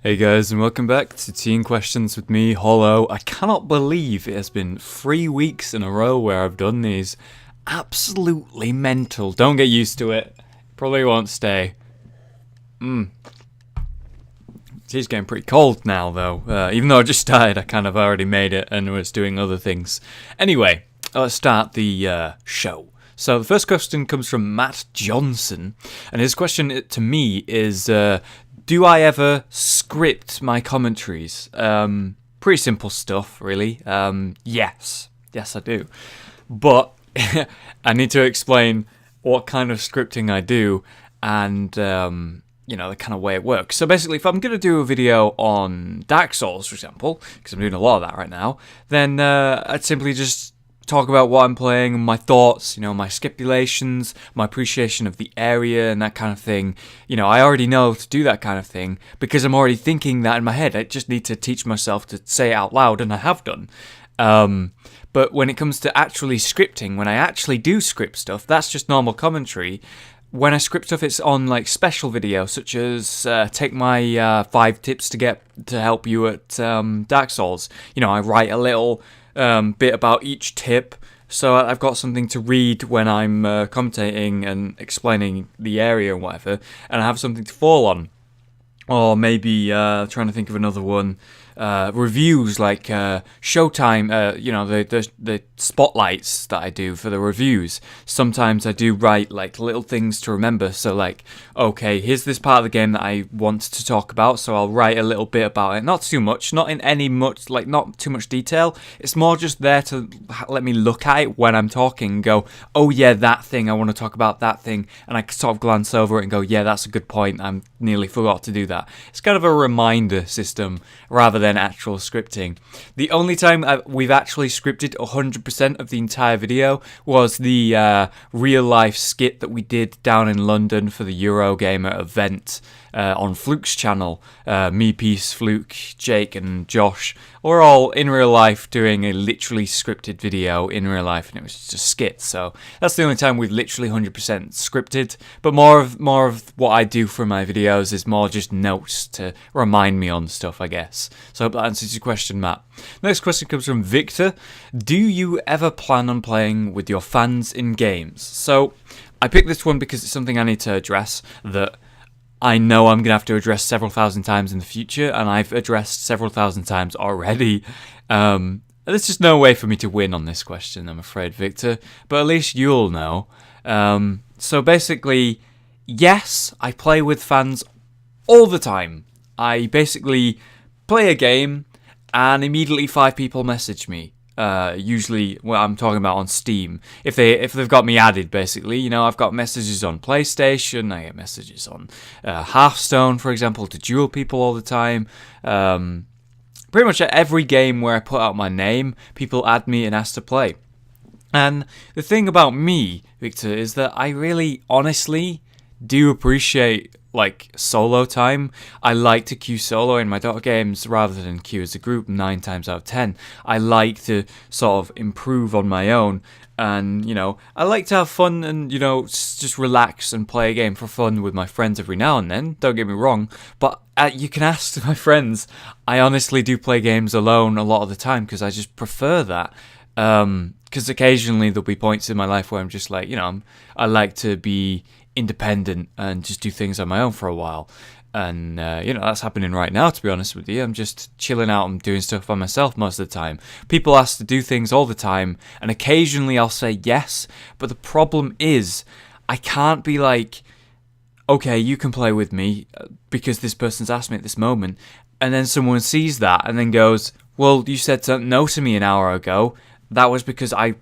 Hey guys, and welcome back to Teen Questions with me, Hollow. I cannot believe it has been 3 weeks in a row where I've done these. Absolutely mental. Don't get used to it. Probably won't stay. It's getting pretty cold now, though. Even though I just started, I kind of already made it and was doing other things. Anyway, let's start the show. So the first question comes from Matt Johnson, and his question to me is, do I ever script my commentaries? Pretty simple stuff, really. Yes, I do. But I need to explain what kind of scripting I do and, the kind of way it works. So basically, if I'm going to do a video on Dark Souls, for example, because I'm doing a lot of that right now, then I'd simply just talk about what I'm playing, my thoughts, my stipulations, my appreciation of the area and that kind of thing. I already know to do that kind of thing because I'm already thinking that in my head. I just need to teach myself to say it out loud, and I have done. But when it comes to actually scripting, when I actually do script stuff, that's just normal commentary. When I script stuff, it's on like special videos, such as take my 5 tips to help you at Dark Souls. I write a little bit about each tip, so I've got something to read when I'm commentating and explaining the area and whatever, and I have something to fall on. Or maybe trying to think of another one. Reviews like Showtime, the spotlights that I do for the reviews. Sometimes I do write like little things to remember. So like, okay, here's this part of the game that I want to talk about, so I'll write a little bit about it. Not too much, not too much detail. It's more just there to let me look at it when I'm talking and go, oh yeah, that thing, I want to talk about that thing, and I sort of glance over it and go, yeah, that's a good point, I nearly forgot to do that. It's kind of a reminder system rather than actual scripting. The only time we've actually scripted 100% of the entire video was the real life skit that we did down in London for the Eurogamer event on Fluke's channel. Me, Peace, Fluke, Jake and Josh were all in real life doing a literally scripted video in real life, and it was just a skit. So that's the only time we've literally 100% scripted. But more of what I do for my videos is more just notes to remind me on stuff, I guess. So I hope that answers your question, Matt. Next question comes from Victor. Do you ever plan on playing with your fans in games? So I picked this one because it's something I need to address that I know I'm going to have to address several thousand times in the future, and I've addressed several thousand times already. There's just no way for me to win on this question, I'm afraid, Victor, but at least you'll know. So basically, yes, I play with fans all the time. I basically play a game, and immediately 5 people message me. Usually what I'm talking about on Steam, if they've got me added, basically. I've got messages on PlayStation, I get messages on Hearthstone, for example, to duel people all the time. Pretty much at every game where I put out my name, people add me and ask to play. And the thing about me, Victor, is that I really honestly do appreciate solo time. I like to queue solo in my Dota games rather than queue as a group 9 times out of 10. I like to sort of improve on my own, and I like to have fun and just relax and play a game for fun with my friends every now and then. Don't get me wrong, but you can ask my friends. I honestly do play games alone a lot of the time because I just prefer that. Because occasionally there'll be points in my life where I'm just like, I like to be independent and just do things on my own for a while, and that's happening right now, to be honest with you. I'm just chilling out and doing stuff by myself most of the time. People ask to do things all the time, and occasionally I'll say yes, but the problem is I can't be like, okay, you can play with me because this person's asked me at this moment, and then someone sees that and then goes, well, you said no to me an hour ago. That was because I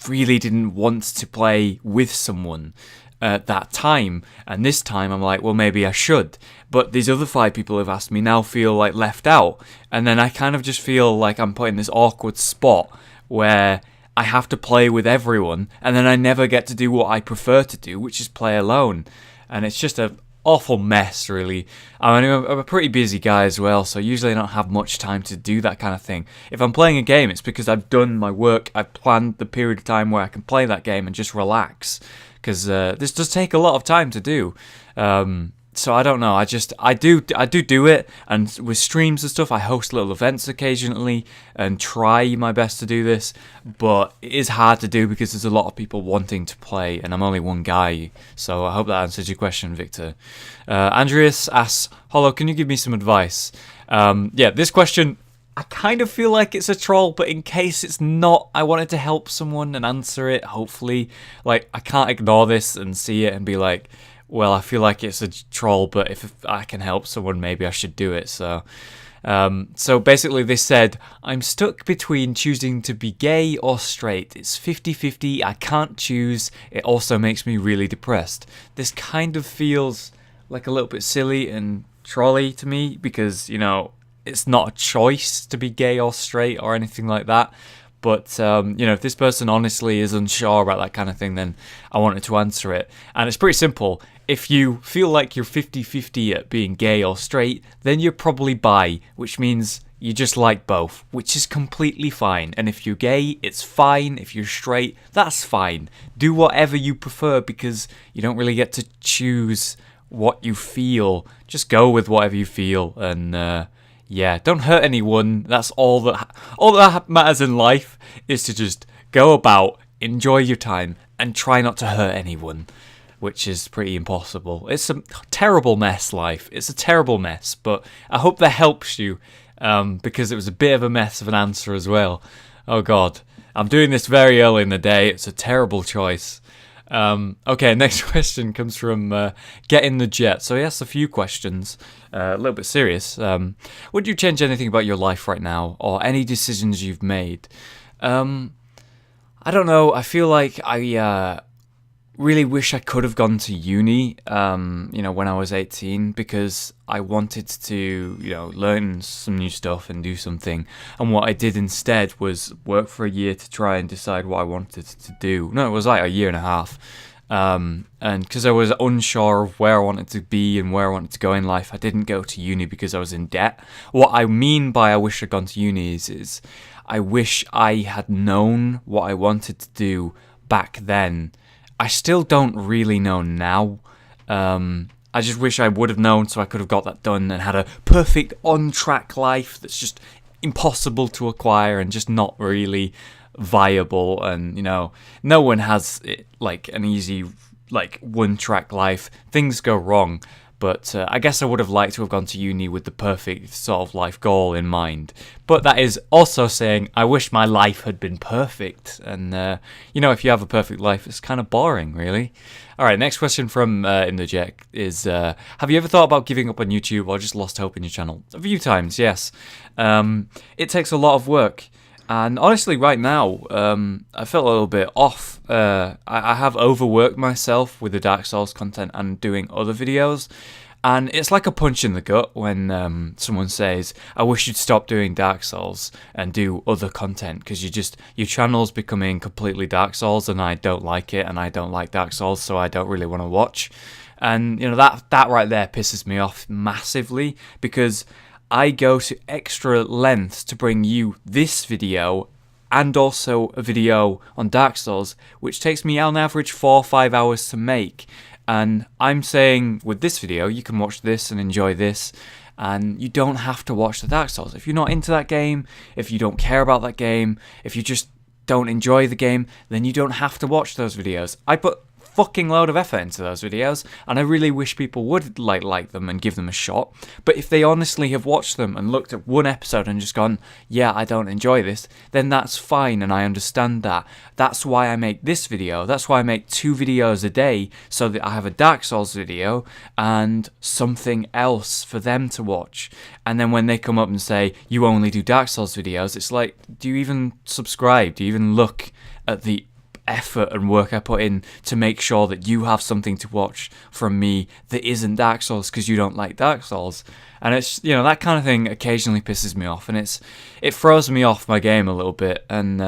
really didn't want to play with someone at that time, and this time I'm like, well, maybe I should, but these other 5 people who've asked me now feel like left out, and then I kind of just feel like I'm put in this awkward spot where I have to play with everyone, and then I never get to do what I prefer to do, which is play alone, and it's just a awful mess, really. I'm a pretty busy guy as well, so usually I don't have much time to do that kind of thing. If I'm playing a game, it's because I've done my work, I've planned the period of time where I can play that game and just relax, because this does take a lot of time to do. So I don't know. I do it, and with streams and stuff, I host little events occasionally and try my best to do this. But it is hard to do because there's a lot of people wanting to play, and I'm only one guy. So I hope that answers your question, Victor. Andreas asks, "Hollow, can you give me some advice?" Yeah, this question, I kind of feel like it's a troll, but in case it's not, I wanted to help someone and answer it. Hopefully, like I can't ignore this and see it and be like, well, I feel like it's a troll, but if I can help someone, maybe I should do it. So basically they said, I'm stuck between choosing to be gay or straight. It's 50-50. I can't choose. It also makes me really depressed. This kind of feels like a little bit silly and trolly to me because, you know, it's not a choice to be gay or straight or anything like that. But, you know, if this person honestly is unsure about that kind of thing, then I wanted to answer it. And it's pretty simple. If you feel like you're 50-50 at being gay or straight, then you're probably bi, which means you just like both, which is completely fine. And if you're gay, it's fine. If you're straight, that's fine. Do whatever you prefer because you don't really get to choose what you feel. Just go with whatever you feel and... yeah, don't hurt anyone. That's all that matters in life is to just go about, enjoy your time, and try not to hurt anyone, which is pretty impossible. It's a terrible mess, life. It's a terrible mess, but I hope that helps you, because it was a bit of a mess of an answer as well. Oh God, I'm doing this very early in the day. It's a terrible choice. Okay, next question comes from Get in the Jet. So he asks a few questions, a little bit serious. Would you change anything about your life right now, or any decisions you've made? I don't know. I feel like I really wish I could have gone to uni, you know, when I was 18, because I wanted to, you know, learn some new stuff and do something. And what I did instead was work for a year to try and decide what I wanted to do. No, it was like a year and a half. And because I was unsure of where I wanted to be and where I wanted to go in life, I didn't go to uni because I was in debt. What I mean by I wish I'd gone to uni is I wish I had known what I wanted to do back then. I still don't really know now. I just wish I would have known so I could have got that done and had a perfect on-track life that's just impossible to acquire and just not really viable. And, you know, no one has it, like an easy, like, one-track life. Things go wrong. But I guess I would have liked to have gone to uni with the perfect sort of life goal in mind. But that is also saying I wish my life had been perfect. And, you know, if you have a perfect life, it's kind of boring, really. All right, next question from In the Jet is, have you ever thought about giving up on YouTube or just lost hope in your channel? A few times, yes. It takes a lot of work. And honestly, right now, I felt a little bit off. I have overworked myself with the Dark Souls content and doing other videos. And it's like a punch in the gut when someone says, I wish you'd stop doing Dark Souls and do other content, because your channel's becoming completely Dark Souls and I don't like it and I don't like Dark Souls, so I don't really want to watch. And, you know, that right there pisses me off massively, because I go to extra lengths to bring you this video and also a video on Dark Souls, which takes me on average 4 or 5 hours to make. And I'm saying with this video, you can watch this and enjoy this, and you don't have to watch the Dark Souls. If you're not into that game, if you don't care about that game, if you just don't enjoy the game, then you don't have to watch those videos. I put fucking load of effort into those videos, and I really wish people would like them and give them a shot. But if they honestly have watched them and looked at one episode and just gone, yeah, I don't enjoy this, then that's fine, and I understand that. That's why I make this video. That's why I make 2 videos a day, so that I have a Dark Souls video and something else for them to watch. And then when they come up and say, you only do Dark Souls videos, it's like, do you even subscribe? Do you even look at the effort and work I put in to make sure that you have something to watch from me that isn't Dark Souls because you don't like Dark Souls? And it's, you know, that kind of thing occasionally pisses me off, and it throws me off my game a little bit. And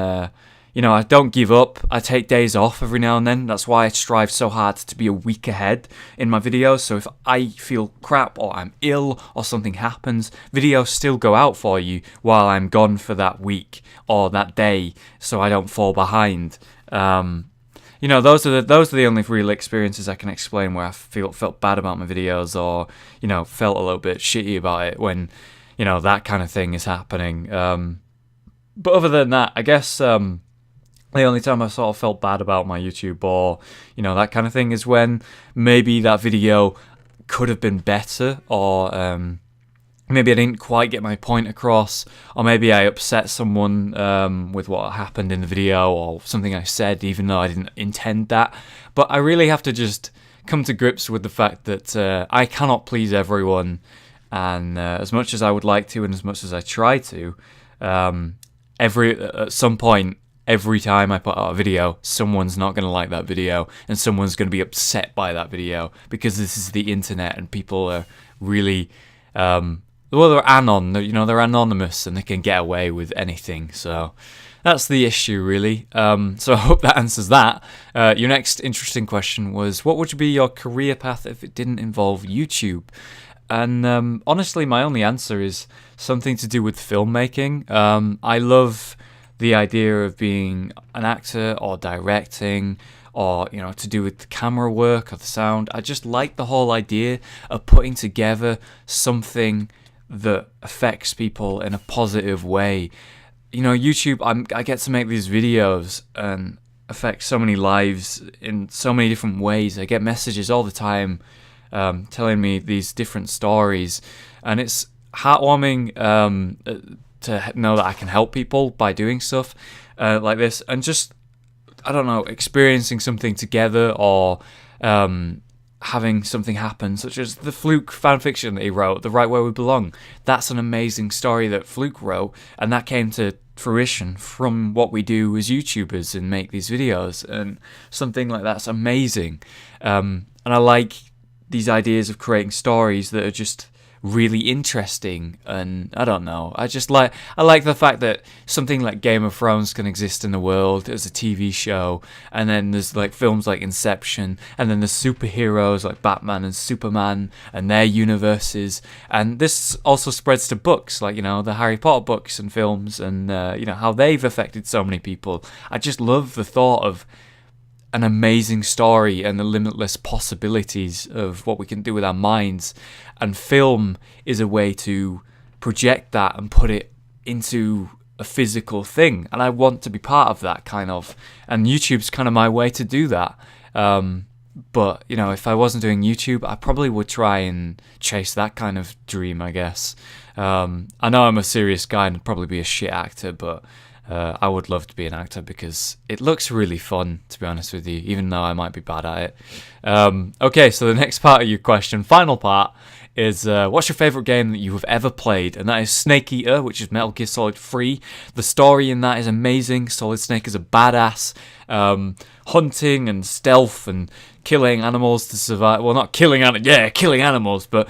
you know, I don't give up. I take days off every now and then. That's why I strive so hard to be a week ahead in my videos. So if I feel crap or I'm ill or something happens, videos still go out for you while I'm gone for that week or that day, so I don't fall behind. those are the only real experiences I can explain where I felt bad about my videos, or felt a little bit shitty about it when that kind of thing is happening. But other than that, I guess the only time I sort of felt bad about my YouTube or that kind of thing is when maybe that video could have been better, or maybe I didn't quite get my point across, or maybe I upset someone with what happened in the video, or something I said even though I didn't intend that. But I really have to just come to grips with the fact that I cannot please everyone, and as much as I would like to and as much as I try to, at some point, every time I put out a video, someone's not going to like that video, and someone's going to be upset by that video, because this is the internet and people are really, they're they're anonymous and they can get away with anything. So that's the issue, really. So I hope that answers that. Your next interesting question was, what would be your career path if it didn't involve YouTube? And honestly, my only answer is something to do with filmmaking. I love the idea of being an actor or directing, or to do with the camera work or the sound. I just like the whole idea of putting together something that affects people in a positive way. YouTube, I get to make these videos and affect so many lives in so many different ways. I get messages all the time telling me these different stories, and it's heartwarming to know that I can help people by doing stuff like this, and just, I don't know, experiencing something together, or having something happen, such as the Fluke fanfiction that he wrote, The Right Where We Belong. That's an amazing story that Fluke wrote, and that came to fruition from what we do as YouTubers and make these videos, and something like that's amazing. And I like these ideas of creating stories that are just really interesting, and I don't know, I like the fact that something like Game of Thrones can exist in the world as a TV show, and then there's like films like Inception, and then there's superheroes like Batman and Superman and their universes, and this also spreads to books like the Harry Potter books and films, and how they've affected so many people. I just love the thought of an amazing story and the limitless possibilities of what we can do with our minds, and film is a way to project that and put it into a physical thing, and I want to be part of that kind of, and YouTube's kind of my way to do that. But if I wasn't doing YouTube, I probably would try and chase that kind of dream, I guess. I know I'm a serious guy and I'd probably be a shit actor, but I would love to be an actor because it looks really fun, to be honest with you, even though I might be bad at it. Okay, so the next part of your question, final part, is what's your favourite game that you have ever played? And that is Snake Eater, which is Metal Gear Solid 3. The story in that is amazing. Solid Snake is a badass. Hunting and stealth and killing animals to survive. Well, not killing animals, but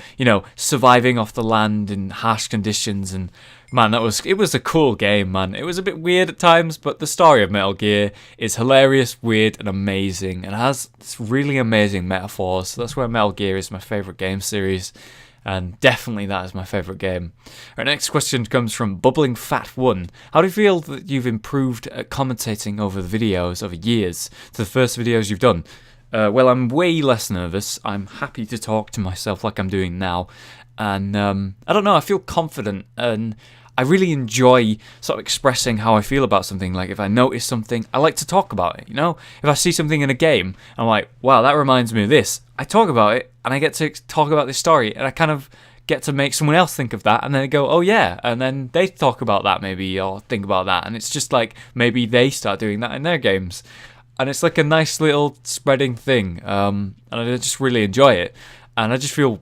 surviving off the land in harsh conditions. And man, it was a cool game, man. It was a bit weird at times, but the story of Metal Gear is hilarious, weird, and amazing, and has really amazing metaphors. So that's why Metal Gear is my favourite game series, and definitely that is my favourite game. Our next question comes from Bubbling Fat 1. How do you feel that you've improved at commentating over the videos over years to the first videos you've done? Well, I'm way less nervous. I'm happy to talk to myself like I'm doing now. And I don't know, I feel confident, and I really enjoy sort of expressing how I feel about something. Like if I notice something, I like to talk about it, If I see something in a game, I'm like, wow, that reminds me of this. I talk about it, and I get to talk about this story, and I kind of get to make someone else think of that, and then they go, oh yeah, and then they talk about that maybe, or think about that, and it's just like maybe they start doing that in their games. And it's like a nice little spreading thing, and I just really enjoy it, and I just feel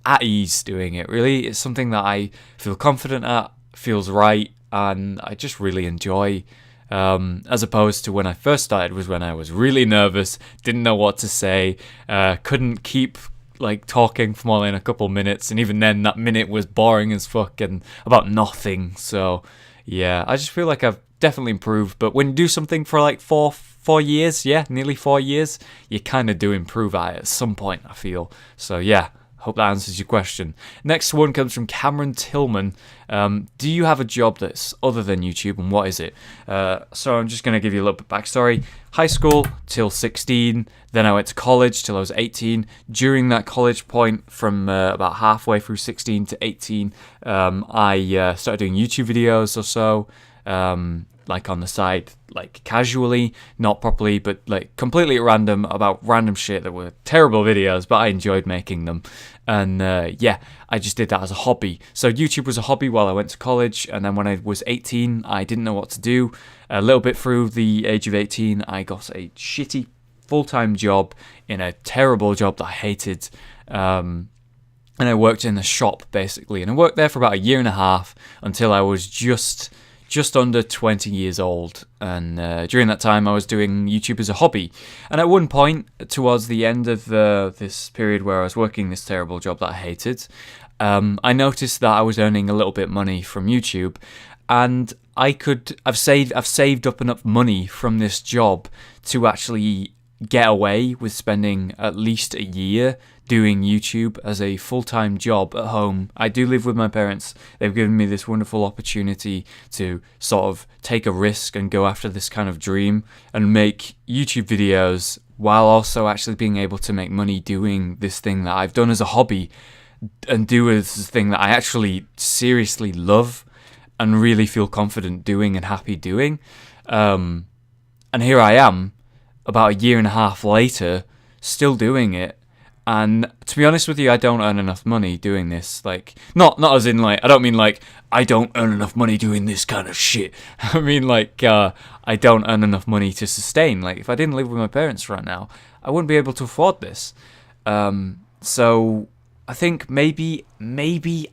at ease doing it, really. It's something that I feel confident at, feels right, and I just really enjoy, as opposed to when I first started, was when I was really nervous, didn't know what to say, couldn't keep like talking for more than a couple minutes, and even then that minute was boring as fuck and about nothing. So yeah, I just feel like I've definitely improved. But when you do something for like four years, nearly 4 years, you kind of do improve at it at some point, I feel. So yeah, Hope that answers your question. Next one comes from Cameron Tillman. Do you have a job that's other than YouTube, and what is it? So I'm just going to give you a little bit of backstory. High school till 16, then I went to college till I was 18. During that college point, from about halfway through 16 to 18, I started doing YouTube videos or so. Like on the side, like casually, not properly, but like completely at random, about random shit that were terrible videos, but I enjoyed making them. And yeah, I just did that as a hobby. So YouTube was a hobby while I went to college, and then when I was 18, I didn't know what to do. A little bit through the age of 18, I got a shitty full-time job in a terrible job that I hated. And I worked in a shop, basically, and I worked there for about a year and a half until I was just under 20 years old, and during that time I was doing YouTube as a hobby. And at one point, towards the end of this period where I was working this terrible job that I hated, I noticed that I was earning a little bit of money from YouTube, and I've saved up enough money from this job to actually get away with spending at least a year doing YouTube as a full-time job at home. I do live with my parents. They've given me this wonderful opportunity to sort of take a risk and go after this kind of dream and make YouTube videos while also actually being able to make money doing this thing that I've done as a hobby and do as a thing that I actually seriously love and really feel confident doing and happy doing. And here I am, about a year and a half later, still doing it. And to be honest with you, I don't earn enough money doing this. Like, not as in like, I don't mean like I don't earn enough money doing this kind of shit. I mean like I don't earn enough money to sustain. Like, if I didn't live with my parents right now, I wouldn't be able to afford this. So I think maybe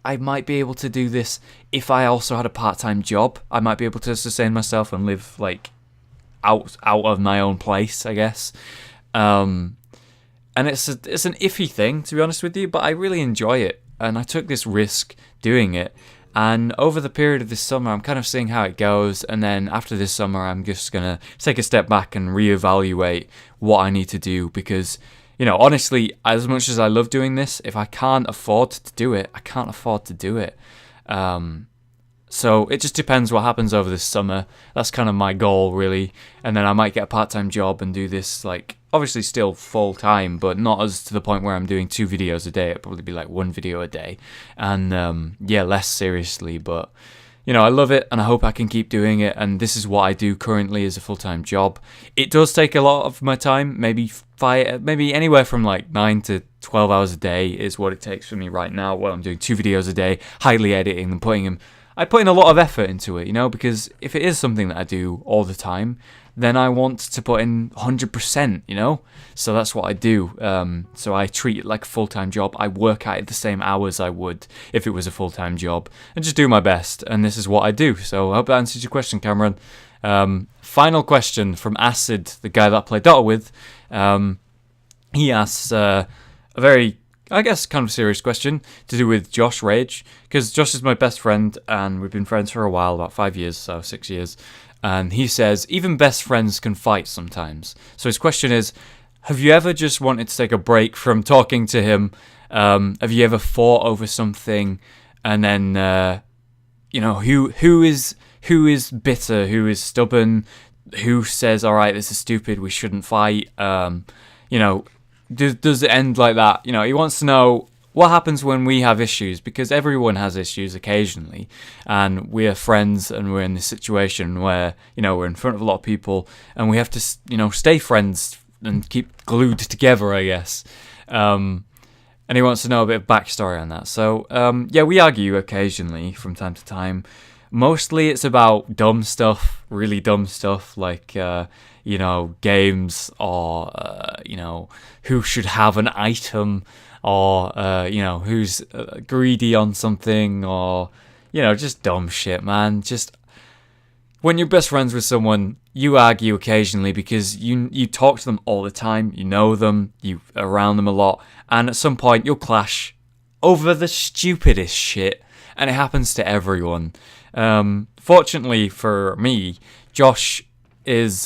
I might be able to do this if I also had a part-time job. I might be able to sustain myself and live like out of my own place, I guess. And it's an iffy thing, to be honest with you, but I really enjoy it. And I took this risk doing it. And over the period of this summer, I'm kind of seeing how it goes. And then after this summer, I'm just going to take a step back and reevaluate what I need to do. Because, you know, honestly, as much as I love doing this, if I can't afford to do it, I can't afford to do it. So it just depends what happens over this summer. That's kind of my goal, really. And then I might get a part-time job and do this, like, obviously still full-time, but not as to the point where I'm doing 2 videos a day. It'd probably be like 1 video a day. And, yeah, less seriously. But, you know, I love it, and I hope I can keep doing it. And this is what I do currently as a full-time job. It does take a lot of my time. Maybe anywhere from, like, 9 to 12 hours a day is what it takes for me right now while I'm doing 2 videos a day, highly editing and putting them. I put in a lot of effort into it, you know, because if it is something that I do all the time, then I want to put in 100%, you know? So that's what I do. So I treat it like a full-time job. I work at it the same hours I would if it was a full-time job and just do my best. And this is what I do. So I hope that answers your question, Cameron. Final question from Acid, the guy that I play Dota with. He asks a very, I guess, kind of serious question to do with Josh Rage, because Josh is my best friend and we've been friends for a while, about 5 years, so 6 years. And he says, even best friends can fight sometimes. So his question is, have you ever just wanted to take a break from talking to him? Have you ever fought over something? And then, you know, who is bitter? Who is stubborn? Who says, all right, this is stupid, we shouldn't fight? You know, does it end like that? You know, he wants to know what happens when we have issues, because everyone has issues occasionally, and we're friends and we're in this situation where, you know, we're in front of a lot of people and we have to, you know, stay friends and keep glued together, I guess. And he wants to know a bit of backstory on that. So, yeah, we argue occasionally from time to time. Mostly it's about dumb stuff, really dumb stuff, like, you know, games, or, you know, who should have an item, or, you know, who's greedy on something, or, you know, just dumb shit, man. Just, when you're best friends with someone, you argue occasionally because you talk to them all the time, you know them, you're around them a lot, and at some point you'll clash over the stupidest shit, and it happens to everyone. Fortunately for me, Josh is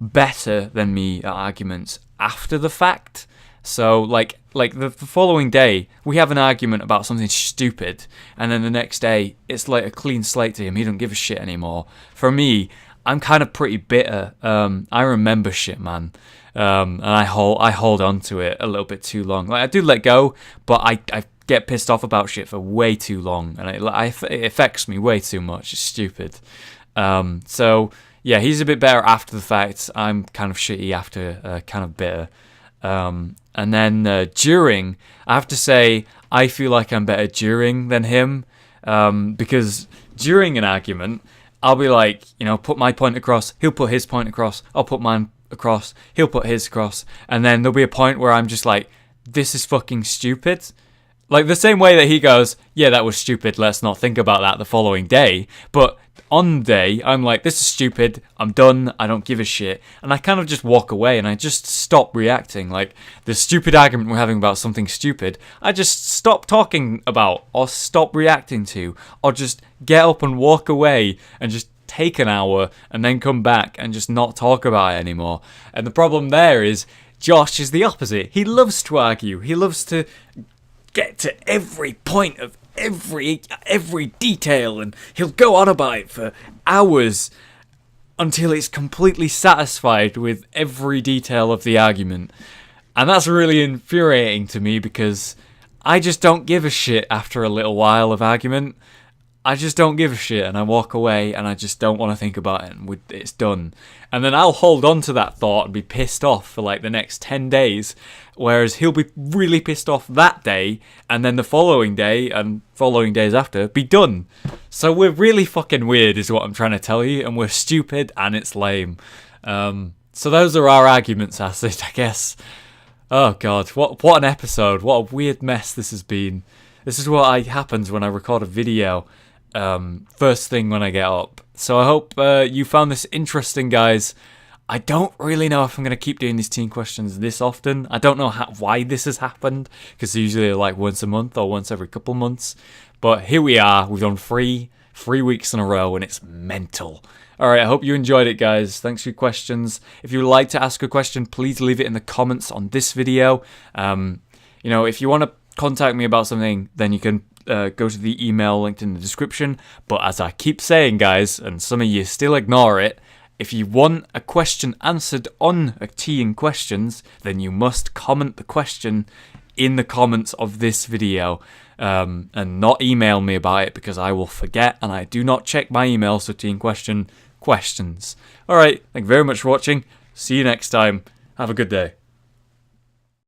better than me at arguments after the fact. So, like, like the following day, we have an argument about something stupid, and then the next day, it's like a clean slate to him. He don't give a shit anymore. For me, I'm kind of pretty bitter. I remember shit, man, and I hold on to it a little bit too long. Like I do let go, but I get pissed off about shit for way too long, and it affects me way too much. It's stupid. So yeah, he's a bit better after the fact. I'm kind of shitty after, kind of bitter. And then during, I have to say, I feel like I'm better during than him, because during an argument, I'll be like, put my point across, he'll put his point across, I'll put mine across, he'll put his across, and then there'll be a point where I'm just like, this is fucking stupid. Like the same way that he goes, yeah, that was stupid, let's not think about that the following day, but on the day, I'm like, this is stupid, I'm done, I don't give a shit, and I kind of just walk away and I just stop reacting. Like, the stupid argument we're having about something stupid, I just stop talking about, or stop reacting to, or just get up and walk away and just take an hour and then come back and just not talk about it anymore. And the problem there is, Josh is the opposite. He loves to argue, he loves to get to every point of every detail, and he'll go on about it for hours until he's completely satisfied with every detail of the argument. And that's really infuriating to me, because I just don't give a shit after a little while of argument. I just don't give a shit, and I walk away, and I just don't want to think about it, and it's done. And then I'll hold on to that thought and be pissed off for like the next 10 days, whereas he'll be really pissed off that day, and then the following day, and following days after, be done. So we're really fucking weird is what I'm trying to tell you, and we're stupid, and it's lame. So those are our arguments, Acid, I guess. Oh god, what an episode, what a weird mess this has been. This is what happens when I record a video. First thing when I get up. So I hope you found this interesting, guys. I don't really know if I'm going to keep doing these teen questions this often. I don't know why this has happened, because usually like once a month or once every couple months. But here we are. We've done three weeks in a row, and it's mental. Alright, I hope you enjoyed it, guys. Thanks for your questions. If you would like to ask a question, please leave it in the comments on this video. If you want to contact me about something, then you can go to the email linked in the description. But as I keep saying, guys, and some of you still ignore it, if you want a question answered on a Tea in Questions, then you must comment the question in the comments of this video, and not email me about it, because I will forget, and I do not check my emails for Tea in Questions. Alright, thank you very much for watching. See you next time. Have a good day.